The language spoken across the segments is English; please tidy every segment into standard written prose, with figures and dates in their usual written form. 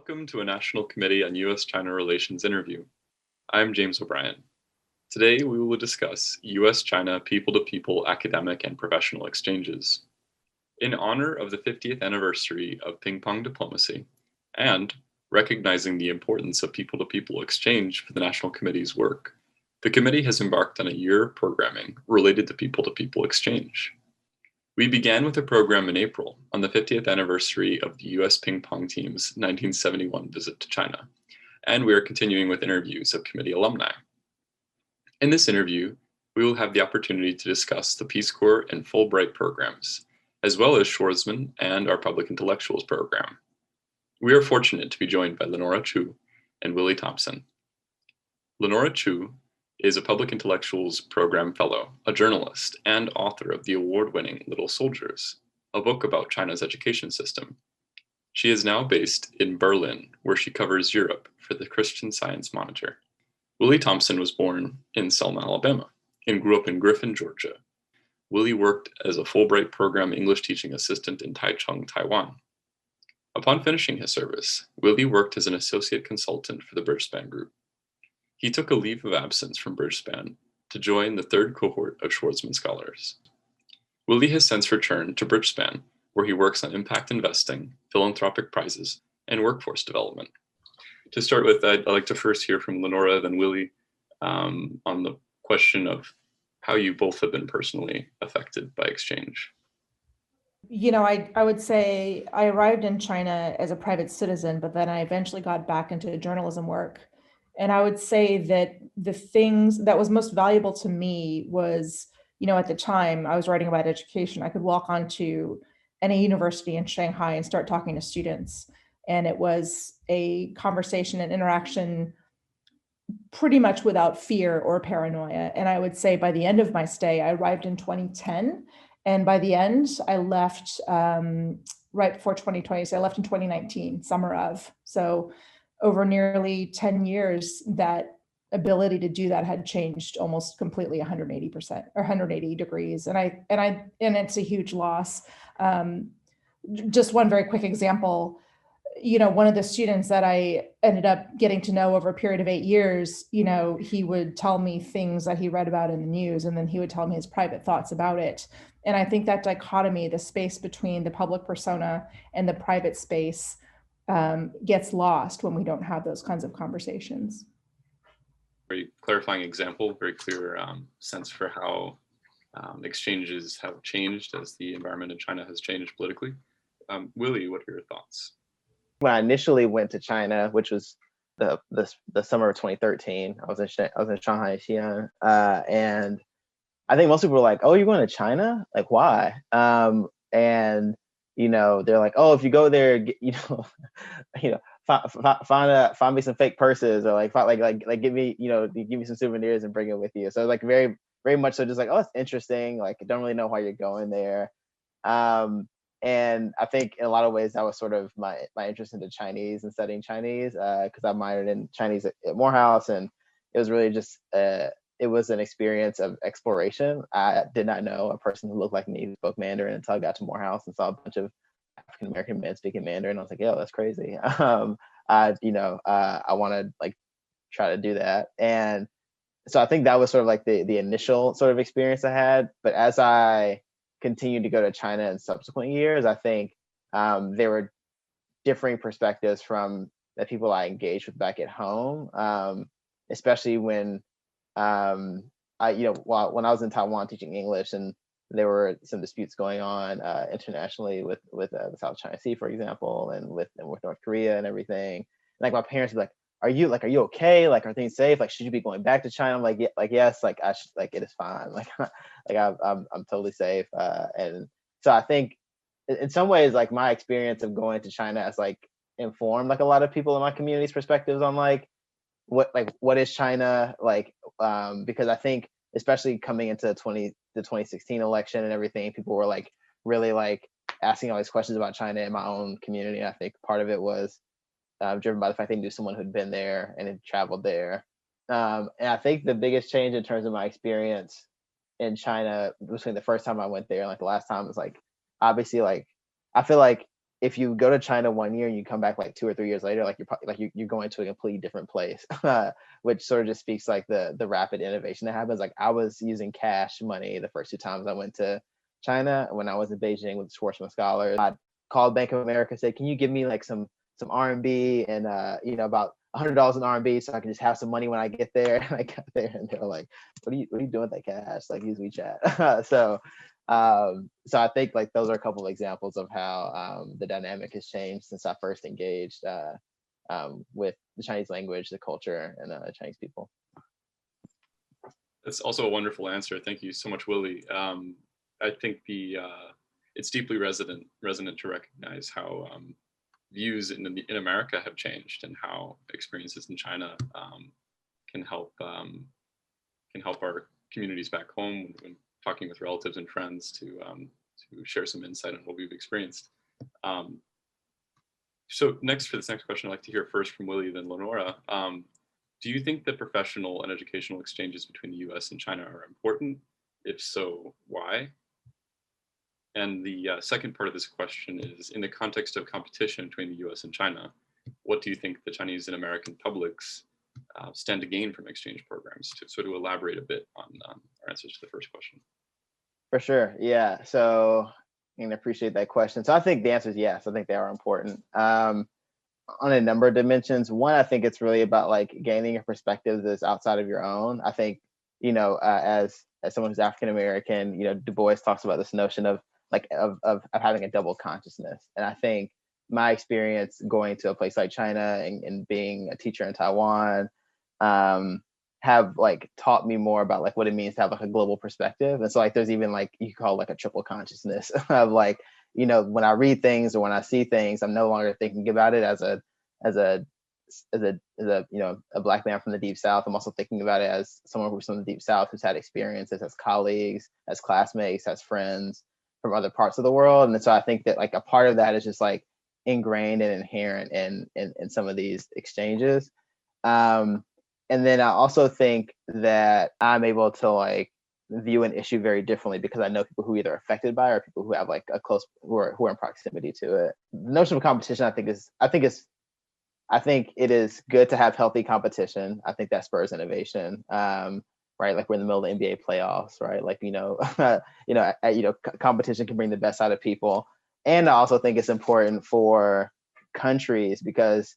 Welcome to a National Committee on U.S.-China Relations interview. I'm James O'Brien. Today we will discuss U.S.-China people-to-people academic and professional exchanges. In honor of the 50th anniversary of ping-pong diplomacy and recognizing the importance of people-to-people exchange for the National Committee's work, the committee has embarked on a year of programming related to people-to-people exchange. We began with a program in April on the 50th anniversary of the U.S. ping pong team's 1971 visit to China, and we are continuing with interviews of committee alumni. In this interview, we will have the opportunity to discuss the Peace Corps and Fulbright programs, as well as Schwarzman and our Public Intellectuals program. We are fortunate to be joined by Lenora Chu and Willie Thompson. Lenora Chu is a Public Intellectuals Program Fellow, a journalist, and author of the award-winning Little Soldiers, a book about China's education system. She is now based in Berlin, where she covers Europe for the Christian Science Monitor. Willie Thompson was born in Selma, Alabama, and grew up in Griffin, Georgia. Willie worked as a Fulbright Program English teaching assistant in Taichung, Taiwan. Upon finishing his service, Willie worked as an associate consultant for the Bridgespan Group. He took a leave of absence from Bridgespan to join the third cohort of Schwarzman scholars. Willie has since returned to Bridgespan, where he works on impact investing, philanthropic prizes, and workforce development. To start with, I'd like to first hear from Lenora, then Willie, on the question of how you both have been personally affected by exchange. You know, I would say I arrived in China as a private citizen, but then I eventually got back into journalism work. And I would say that the things that was most valuable to me was, you know, at the time I was writing about education, I could walk onto any university in Shanghai and start talking to students. And it was a conversation and interaction pretty much without fear or paranoia. And I would say by the end of my stay, I arrived in 2010. And by the end, I left right before 2020. So I left in 2019, summer of. So over nearly 10 years, that ability to do that had changed almost completely 180% or 180 degrees. And it's a huge loss. Just one very quick example, you know, one of the students that I ended up getting to know over a period of 8 years, you know, he would tell me things that he read about in the news, and then he would tell me his private thoughts about it. And I think that dichotomy, the space between the public persona and the private space, gets lost when we don't have those kinds of conversations. Very clarifying example, very clear sense for how exchanges have changed as the environment in China has changed politically. Willie, what are your thoughts? When I initially went to China, which was the summer of 2013, I was in Shanghai, Xi'an, and I think most people were like, "Oh, you're going to China? Like, why?" And you know, they're like, "Oh, if you go there, you know, find me some fake purses, or like give me, you know, give me some souvenirs and bring it with you." So like very much so, just like, "Oh, it's interesting. Like, I don't really know why you're going there." And I think in a lot of ways that was sort of my interest into Chinese and studying Chinese, because I minored in Chinese at Morehouse, and it was really just it was an experience of exploration. I did not know a person who looked like me who spoke Mandarin until I got to Morehouse and saw a bunch of African American men speaking Mandarin. I was like, "Yo, that's crazy." I want to like try to do that, and so I think that was sort of like the initial sort of experience I had. But as I continued to go to China in subsequent years, I think there were differing perspectives from the people I engaged with back at home, especially when when I was in Taiwan teaching English, and there were some disputes going on internationally with the South China Sea, for example, and with North Korea and everything. And, like, my parents were like, are you okay? Like, are things safe? Like, should you be going back to China? I'm like, yeah, like, yes, like I should, like, it is fine. Like, I'm totally safe. And so I think in some ways, like, my experience of going to China has like informed like a lot of people in my community's perspectives on like what is China like, because I think especially coming into the 2016 election and everything, people were like really like asking all these questions about China in my own community. And I think part of it was driven by the fact they knew someone who'd been there and had traveled there. And I think the biggest change in terms of my experience in China between the first time I went there and like the last time was like, obviously, like, I feel like if you go to China 1 year and you come back like 2 or 3 years later, like you're probably like you're going to a completely different place, which sort of just speaks like the rapid innovation that happens. Like I was using cash money the first 2 times I went to China. When I was in Beijing with the Schwarzman Scholars, I called Bank of America, said, "Can you give me like some RMB and about $100 in RMB so I can just have some money when I get there?" And I got there and they were like, "What are you doing with that cash? Like use WeChat." So I think like those are a couple of examples of how the dynamic has changed since I first engaged with the Chinese language, the culture, and the Chinese people. That's also a wonderful answer. Thank you so much, Willie. I think it's deeply resonant to recognize how views in America have changed and how experiences in China can help our communities back home when talking with relatives and friends to share some insight on what we've experienced. So for this next question, I'd like to hear first from Willie, then Lenora. Do you think that professional and educational exchanges between the US and China are important? If so, why? And the second part of this question is, in the context of competition between the US and China, what do you think the Chinese and American publics stand to gain from exchange programs? To elaborate a bit on our answers to the first question. For sure, yeah. So I appreciate that question. So I think the answer is yes. I think they are important on a number of dimensions. One, I think it's really about like gaining a perspective that's outside of your own. I think as someone who's African American, Du Bois talks about this notion of having a double consciousness. And I think my experience going to a place like China and being a teacher in Taiwan have like taught me more about like what it means to have like a global perspective. And so like there's even like you call like a triple consciousness of like, when I read things or when I see things, I'm no longer thinking about it as a Black man from the Deep South. I'm also thinking about it as someone who's from the Deep South who's had experiences as colleagues, as classmates, as friends from other parts of the world. And so I think that like a part of that is just like ingrained and inherent in some of these exchanges. And then I also think that I'm able to like view an issue very differently because I know people who either are affected by it or people who have like a close who are in proximity to it. The notion of competition, I think it is good to have healthy competition. I think that spurs innovation. Right, like we're in the middle of the NBA playoffs, right? Like competition can bring the best out of people, and I also think it's important for countries because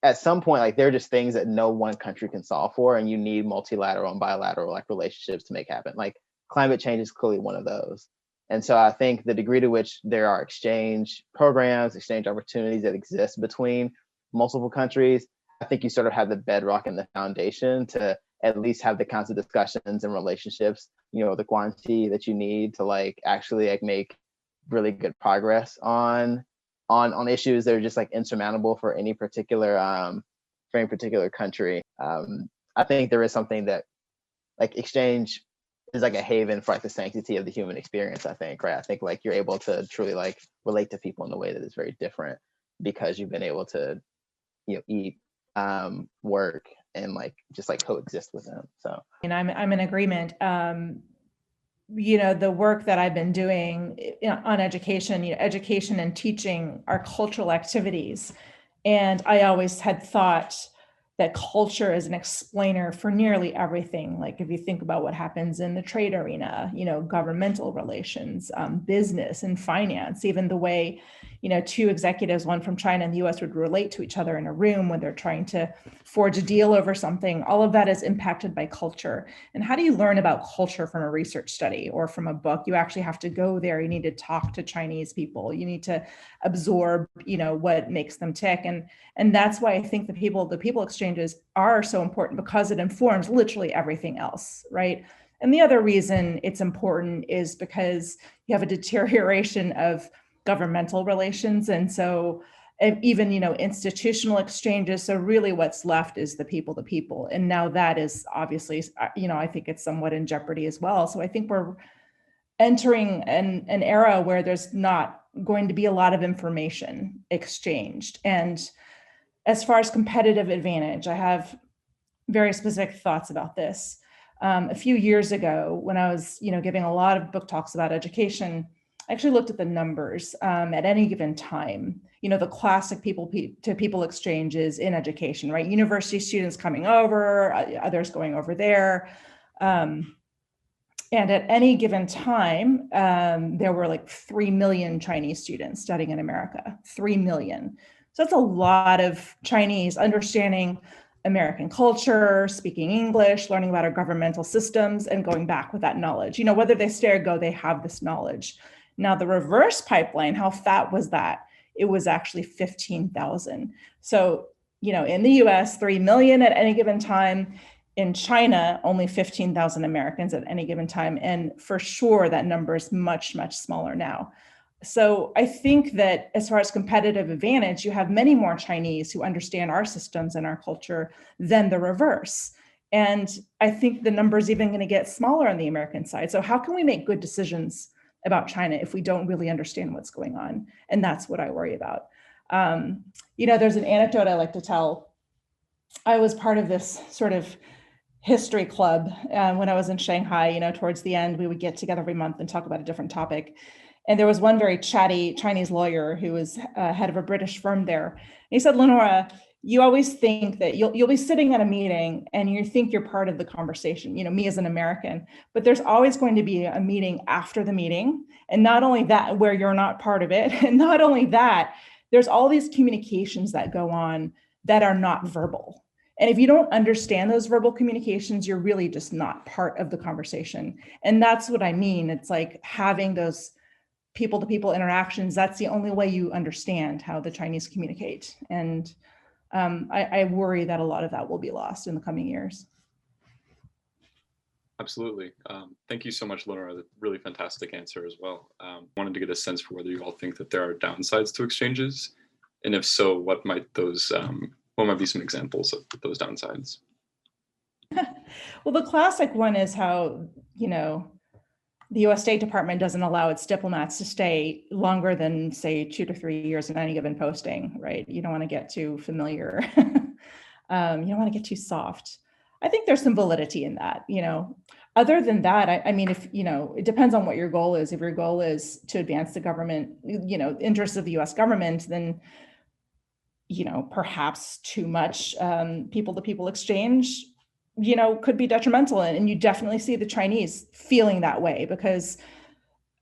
at some point, like there are just things that no one country can solve for, and you need multilateral and bilateral like relationships to make happen. Like climate change is clearly one of those, and so I think the degree to which there are exchange programs, exchange opportunities that exist between multiple countries, I think you sort of have the bedrock and the foundation to at least have the kinds of discussions and relationships, the quantity that you need to like actually like make really good progress on issues that are just like insurmountable for any particular country. I think there is something that like exchange is like a haven for like the sanctity of the human experience, I think, right? I think like you're able to truly like relate to people in a way that is very different because you've been able to eat, work, and like just like coexist with them. So, and I'm in agreement. The work that I've been doing on education, education and teaching are cultural activities, and I always had thought that culture is an explainer for nearly everything. Like if you think about what happens in the trade arena, governmental relations, business and finance, even the way, two executives, one from China and the US, would relate to each other in a room when they're trying to forge a deal over something. All of that is impacted by culture. And how do you learn about culture from a research study or from a book? You actually have to go there. You need to talk to Chinese people. You need to absorb, what makes them tick. And that's why I think the people exchanges are so important, because it informs literally everything else, right? And the other reason it's important is because you have a deterioration of governmental relations. And so even, institutional exchanges. So really what's left is the people to people. And now that is obviously, I think it's somewhat in jeopardy as well. So I think we're entering an era where there's not going to be a lot of information exchanged. And as far as competitive advantage, I have very specific thoughts about this. A few years ago, when I was, giving a lot of book talks about education, I actually looked at the numbers at any given time. The classic people-to-people exchanges in education, right? University students coming over, others going over there. And at any given time, there were like 3 million Chinese students studying in America, 3 million. So that's a lot of Chinese understanding American culture, speaking English, learning about our governmental systems, and going back with that knowledge. Whether they stay or go, they have this knowledge. Now, the reverse pipeline, how fat was that? It was actually 15,000. So, in the US, 3 million at any given time. In China, only 15,000 Americans at any given time. And for sure, that number is much, much smaller now. So I think that as far as competitive advantage, you have many more Chinese who understand our systems and our culture than the reverse. And I think the number is even going to get smaller on the American side. So how can we make good decisions about China if we don't really understand what's going on? And that's what I worry about. There's an anecdote I like to tell. I was part of this sort of history club when I was in Shanghai. Towards the end, we would get together every month and talk about a different topic. And there was one very chatty Chinese lawyer who was head of a British firm there. And he said, Lenora, you always think that you'll be sitting at a meeting and you think you're part of the conversation, me as an American, but there's always going to be a meeting after the meeting. And not only that, where you're not part of it, and not only that, there's all these communications that go on that are not verbal. And if you don't understand those verbal communications, you're really just not part of the conversation. And that's what I mean. It's like having those people-to-people interactions. That's the only way you understand how the Chinese communicate. And I worry that a lot of that will be lost in the coming years. Absolutely. Thank you so much, Lenora. That's a really fantastic answer as well. Wanted to get a sense for whether you all think that there are downsides to exchanges. And if so, what might be some examples of those downsides? Well, the classic one is how, the US State Department doesn't allow its diplomats to stay longer than, say, 2 to 3 years in any given posting, right? You don't want to get too familiar. You don't want to get too soft. I think there's some validity in that, Other than that, I mean, if, it depends on what your goal is. If your goal is to advance the government, interests of the US government, then perhaps too much people-to-people exchange, could be detrimental. And you definitely see the Chinese feeling that way because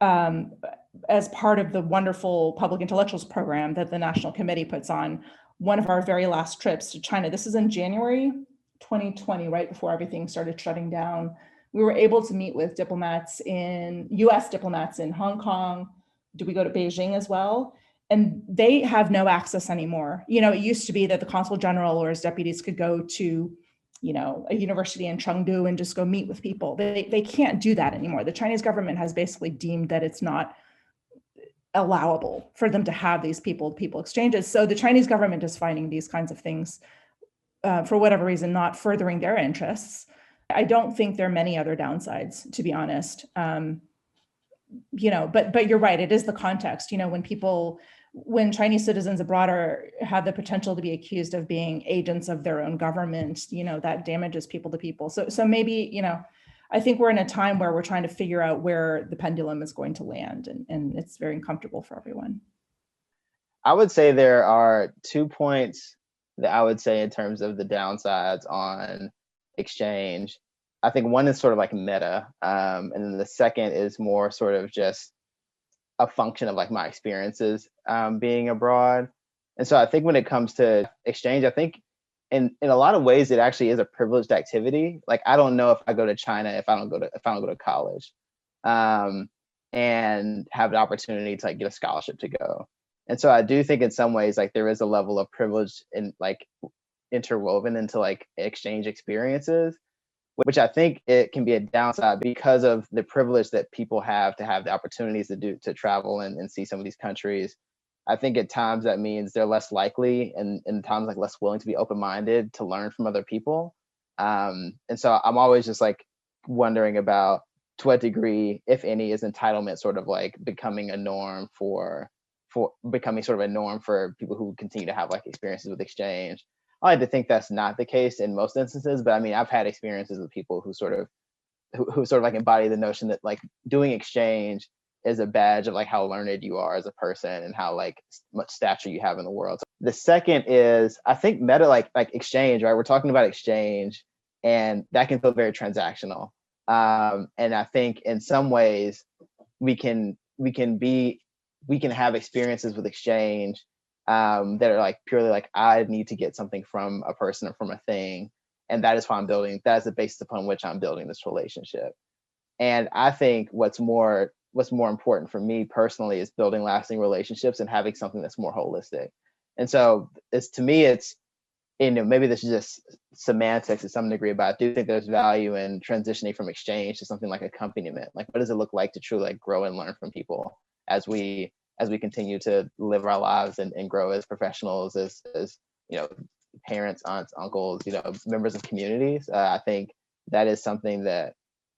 as part of the wonderful public intellectuals program that the National Committee puts on, one of our very last trips to China, this is in January 2020, right before everything started shutting down, we were able to meet with US diplomats in Hong Kong. Do we go to Beijing as well? And they have no access anymore. It used to be that the consul general or his deputies could go to, a university in Chengdu and just go meet with people. They can't do that anymore. The Chinese government has basically deemed that it's not allowable for them to have these people-to-people exchanges. So the Chinese government is finding these kinds of things, for whatever reason, not furthering their interests. I don't think there are many other downsides, to be honest. But you're right. It is the context. When Chinese citizens abroad have the potential to be accused of being agents of their own government, that damages people to people. So maybe, I think we're in a time where we're trying to figure out where the pendulum is going to land, and it's very uncomfortable for everyone. I would say there are 2 points that I would say in terms of the downsides on exchange. I think one is sort of like meta, and then the second is more sort of just a function of like my experiences being abroad. And so I think when it comes to exchange, I think in a lot of ways it actually is a privileged activity. Like I don't know if I go to China if I don't go to college and have the opportunity to like get a scholarship to go. And so I do think in some ways like there is a level of privilege in like interwoven into like exchange experiences, which I think it can be a downside because of the privilege that people have to have the opportunities to travel and see some of these countries. I think at times that means they're less likely and in times like less willing to be open-minded to learn from other people. And so I'm always just like wondering about to what degree, if any, is entitlement sort of like becoming a norm for people who continue to have like experiences with exchange. I like to think that's not the case in most instances, but I mean, I've had experiences with people who sort of like embody the notion that like doing exchange is a badge of like how learned you are as a person and how like much stature you have in the world. So the second is, I think meta, like exchange, right? We're talking about exchange, and that can feel very transactional. And I think in some ways we can have experiences with exchange that are like purely like, I need to get something from a person or from a thing, and that is why I'm building. That is the basis upon which I'm building this relationship. And I think what's more important for me personally is building lasting relationships and having something that's more holistic. And so it's, to me, it's, maybe this is just semantics to some degree, but I do think there's value in transitioning from exchange to something like accompaniment. Like, what does it look like to truly like grow and learn from people as we continue to live our lives and grow as professionals, as parents, aunts, uncles, members of communities. I think that is something that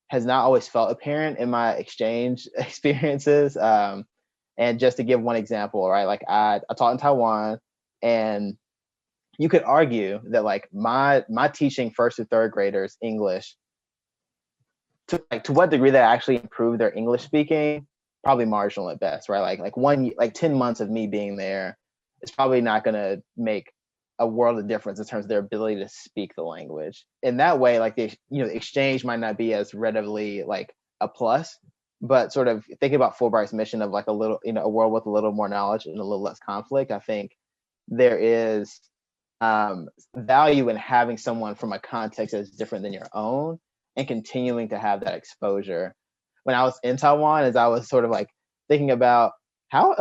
has not always felt apparent in my exchange experiences. And just to give one example, right? Like I taught in Taiwan, and you could argue that like my teaching first through third graders English, to what degree that actually improved their English speaking, probably marginal at best, right? Like 10 months of me being there is probably not going to make a world of difference in terms of their ability to speak the language. In that way, like the exchange might not be as readily like a plus, but sort of thinking about Fulbright's mission of like a little, a world with a little more knowledge and a little less conflict, I think there is value in having someone from a context that's different than your own and continuing to have that exposure. When I was in Taiwan, as I was sort of like thinking about how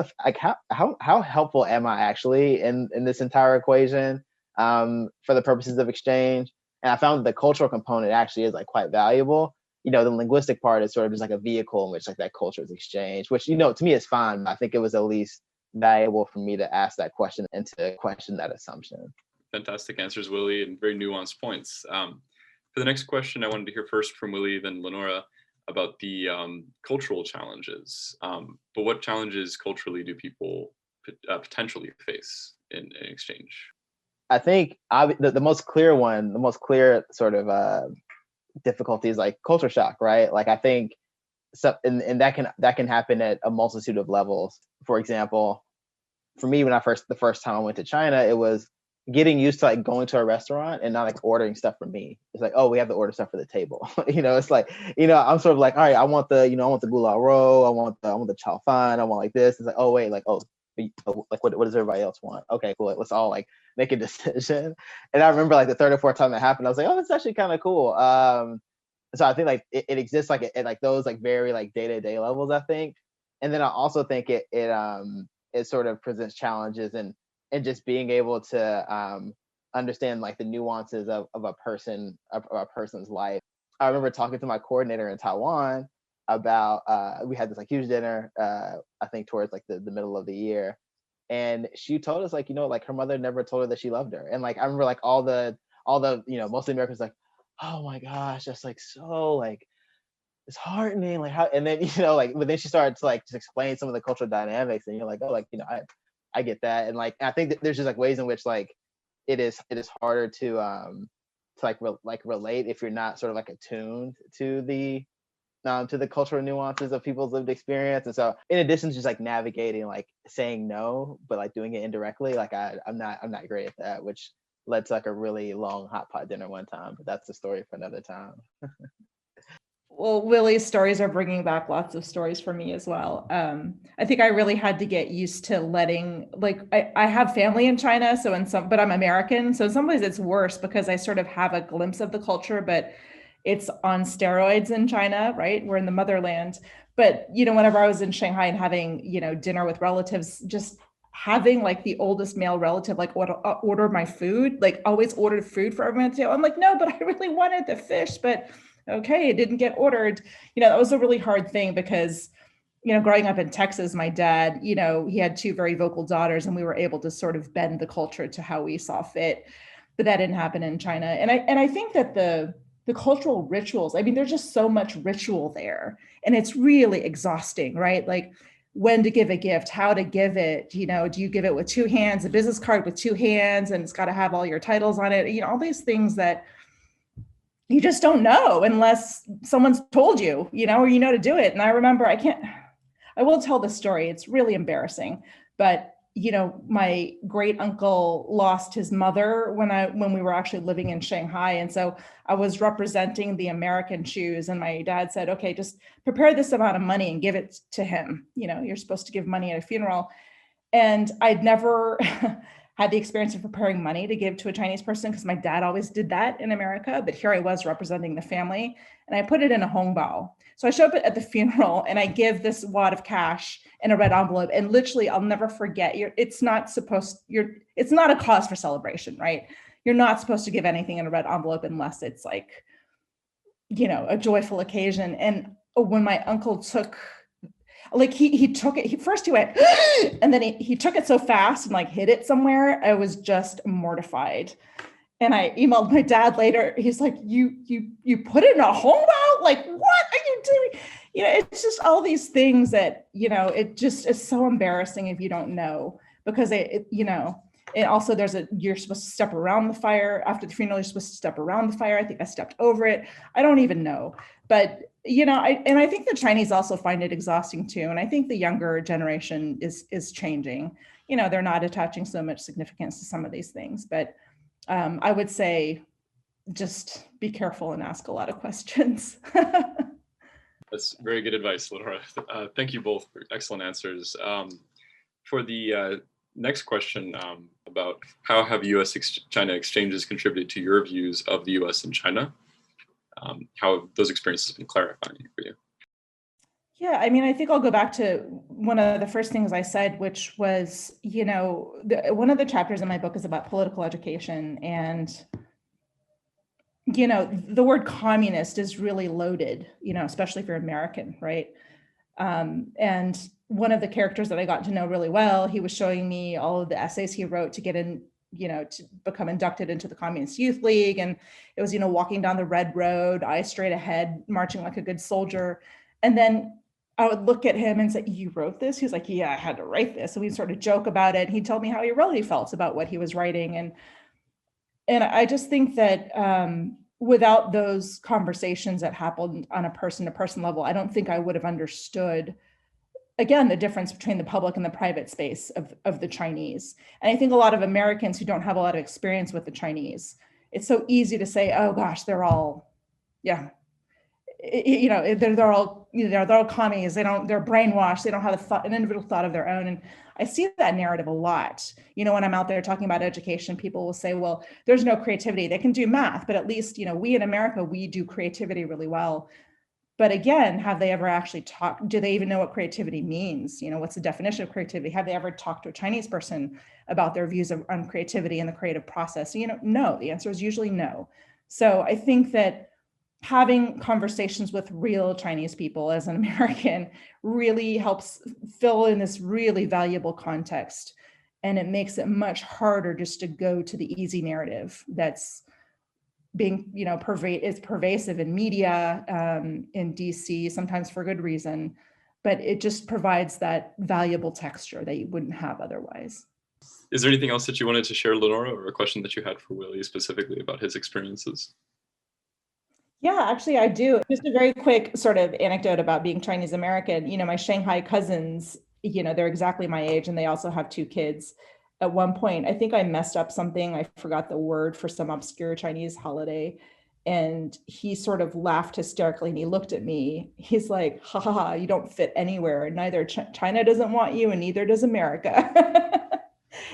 helpful am I actually in this entire equation for the purposes of exchange, and I found that the cultural component actually is like quite valuable. The linguistic part is sort of just like a vehicle in which like that culture is exchanged, which to me is fine, but I think it was at least valuable for me to ask that question and to question that assumption. Fantastic answers, Willie, and very nuanced points. For the next question, I wanted to hear first from Willie, then Lenora, about the cultural challenges. But what challenges culturally do people potentially face in exchange? I think the most clear sort of difficulty is like culture shock, right? Like I think and that can happen at a multitude of levels. For example, for me, when the first time I went to China, it was getting used to like going to a restaurant and not like ordering stuff for me. It's like, oh, we have to order stuff for the table. It's like, I'm sort of like, all right, I want the gulao roe, I want the chao fan, I want like this. It's like, oh wait, like, like what does everybody else want? Okay, cool. Let's all like make a decision. And I remember like the third or fourth time that happened, I was like, oh, that's actually kind of cool. So I think like it exists like at like those like very like day-to-day levels, I think. And then I also think it sort of presents challenges and just being able to understand like the nuances of a person's life. I remember talking to my coordinator in Taiwan about we had this like huge dinner I think towards like the middle of the year, and she told us like like her mother never told her that she loved her. And like I remember like all the mostly Americans like, oh my gosh, that's like so like it's heartening, like how. And then like but then she started to like just explain some of the cultural dynamics, and you're like, oh, like I get that. And like I think that there's just like ways in which like it is harder to relate if you're not sort of like attuned to the cultural nuances of people's lived experience. And so in addition to just like navigating like saying no but like doing it indirectly, like I'm not great at that, which led to like a really long hot pot dinner one time, but that's the story for another time. Well, Willie's stories are bringing back lots of stories for me as well. I think I really had to get used to letting, like, I have family in China, but I'm American. So in some ways it's worse because I sort of have a glimpse of the culture, but it's on steroids in China, right? We're in the motherland. But, whenever I was in Shanghai and having, dinner with relatives, just having like the oldest male relative, like order my food, like always ordered food for everyone to do. I'm like, no, but I really wanted the fish, but okay, it didn't get ordered. That was a really hard thing because, growing up in Texas, my dad, he had two very vocal daughters, and we were able to sort of bend the culture to how we saw fit. But that didn't happen in China. And I think that the cultural rituals, I mean, there's just so much ritual there, and it's really exhausting, right? Like when to give a gift, how to give it, do you give it with two hands, a business card with two hands, and it's got to have all your titles on it, all these things that you just don't know unless someone's told you, or to do it. And I remember I will tell the story. It's really embarrassing, but my great uncle lost his mother when we were actually living in Shanghai. And so I was representing the American Chus, and my dad said, okay, just prepare this amount of money and give it to him. You're supposed to give money at a funeral. And I'd never had the experience of preparing money to give to a Chinese person because my dad always did that in America. But here I was representing the family, and I put it in a hongbao. So I show up at the funeral and I give this wad of cash in a red envelope. And literally, I'll never forget. It's not a cause for celebration, right? You're not supposed to give anything in a red envelope unless it's like, a joyful occasion. And when my uncle took, he took it, he went, and then he took it so fast and like hid it somewhere. I was just mortified. And I emailed my dad later. He's like, you put it in a hongbao? Like, what are you doing? It's just all these things that, it just is so embarrassing if you don't know, because and also you're supposed to step around the fire after the funeral. You're supposed to step around the fire. I think I stepped over it. I don't even know. But, I think the Chinese also find it exhausting too. And I think the younger generation is changing. They're not attaching so much significance to some of these things, but I would say just be careful and ask a lot of questions. That's very good advice, Lenora. Thank you both for excellent answers. For the next question about how have U.S.-China exchanges contributed to your views of the U.S. and China? How have those experiences been clarifying for you? Yeah, I think I'll go back to one of the first things I said, which was, one of the chapters in my book is about political education. And, the word communist is really loaded, especially if you're American, right? And one of the characters that I got to know really well, he was showing me all of the essays he wrote to get in, to become inducted into the Communist Youth League. And it was, walking down the red road, eyes straight ahead, marching like a good soldier. And then I would look at him and say, you wrote this? He was like, yeah, I had to write this. And we'd sort of joke about it. He told me how he really felt about what he was writing. And I just think that without those conversations that happened on a person-to-person level, I don't think I would have understood, again, the difference between the public and the private space of the Chinese. And I think a lot of Americans who don't have a lot of experience with the Chinese, it's so easy to say, oh gosh, they're all, yeah, they're all commies. They're brainwashed. They don't have an individual thought of their own. And I see that narrative a lot. When I'm out there talking about education, people will say, well, there's no creativity. They can do math, but at least, we in America, we do creativity really well. But again, have they ever actually talked? Do they even know what creativity means? What's the definition of creativity? Have they ever talked to a Chinese person about their views on creativity and the creative process? No, the answer is usually no. So I think that having conversations with real Chinese people as an American really helps fill in this really valuable context. And it makes it much harder just to go to the easy narrative that's being, is pervasive in media, in DC, sometimes for good reason, but it just provides that valuable texture that you wouldn't have otherwise. Is there anything else that you wanted to share, Lenora, or a question that you had for Willie specifically about his experiences? Yeah, actually, I do. Just a very quick sort of anecdote about being Chinese American. My Shanghai cousins, they're exactly my age, and they also have 2 kids. At one point, I think I messed up something. I forgot the word for some obscure Chinese holiday. And he sort of laughed hysterically and he looked at me. He's like, ha ha ha, you don't fit anywhere. Neither China doesn't want you and neither does America.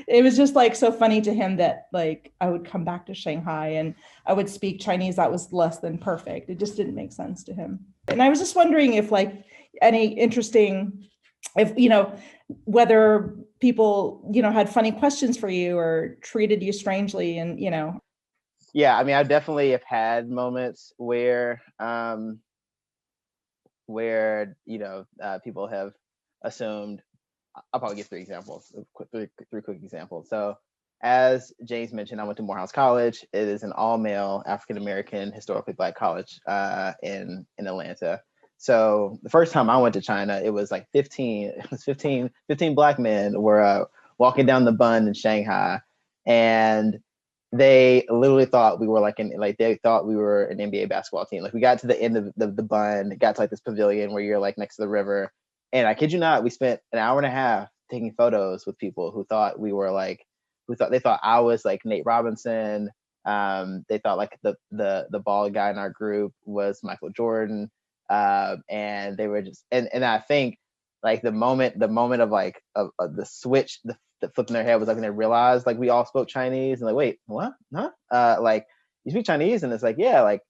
It was just like so funny to him that like I would come back to Shanghai and I would speak Chinese that was less than perfect. It just didn't make sense to him. And I was just wondering if like any interesting, if, whether people, had funny questions for you or treated you strangely and, Yeah, I definitely have had moments where people have assumed. I'll probably give 3 examples, 3 quick examples. So as James mentioned, I went to Morehouse College. It is an all-male African-American historically Black college in Atlanta. So the first time I went to China, it was like 15 Black men were walking down the Bund in Shanghai, and they literally thought we were they thought we were an NBA basketball team. Like we got to the end of the Bund, got to like this pavilion where you're like next to the river, And I kid you not, we spent an hour and a half taking photos with people who thought we were like, they thought I was like Nate Robinson. They thought like the bald guy in our group was Michael Jordan. And they were just, and I think like the moment of like of the switch, the flip in their head was like when they realized like we all spoke Chinese and like, wait, what? Huh? Like you speak Chinese? And it's like, yeah, like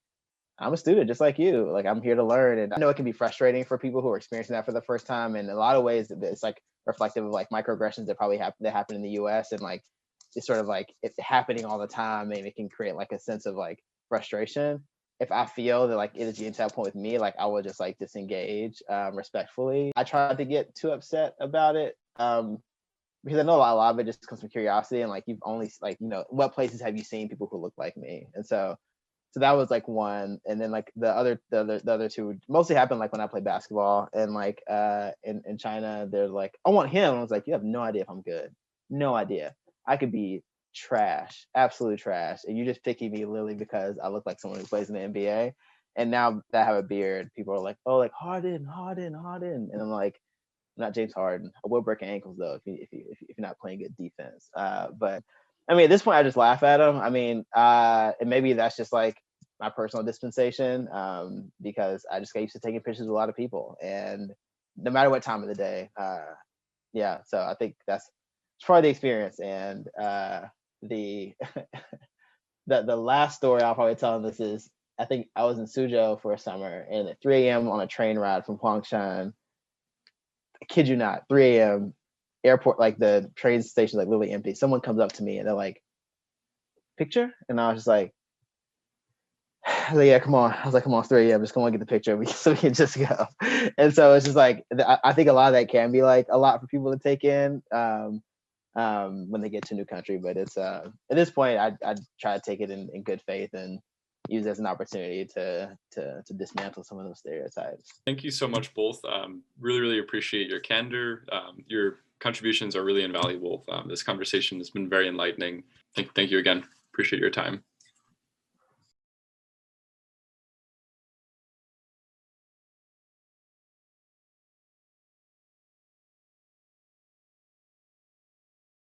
I'm a student just like you. Like I'm here to learn. And I know it can be frustrating for people who are experiencing that for the first time. And in a lot of ways, it's like reflective of like microaggressions that probably happen in the US. And like it's sort of like it's happening all the time, and it can create like a sense of like frustration. If I feel that like it is getting to that point with me, like I will just like disengage respectfully. I try to get too upset about it. Because I know a lot of it just comes from curiosity, and like you've only like, you know, what places have you seen people who look like me? And so that was like one. And then like the other two mostly happened like when I played basketball, and like in China they're like, I want him. And I was like, you have no idea if I'm good. No idea. I could be trash, absolute trash, and you're just picking me literally because I look like someone who plays in the NBA. And now that I have a beard, people are like, oh, like Harden. And I'm like, not James Harden. I will break ankles though if you're not playing good defense. But I mean, at this point, I just laugh at him. I mean, and maybe that's just like my personal dispensation, because I just got used to taking pictures with a lot of people, and no matter what time of the day. Yeah, so I think that's probably the experience. And the the last story I'll probably tell in this is, I think I was in Suzhou for a summer, and at 3 a.m. on a train ride from Huangshan, I kid you not, 3 a.m. airport, like the train station, like literally empty. Someone comes up to me and they're like, picture? And I was just like, yeah, come on. I was like, come on, it's 3 a.m. Just come on, get the picture so we can just go. And so it's just like, I think a lot of that can be like a lot for people to take in when they get to a new country. But it's at this point, I try to take it in good faith and use it as an opportunity to dismantle some of those stereotypes. Thank you so much, both. Really appreciate your candor. Your contributions are really invaluable. This conversation has been very enlightening. Thank you again. Appreciate your time.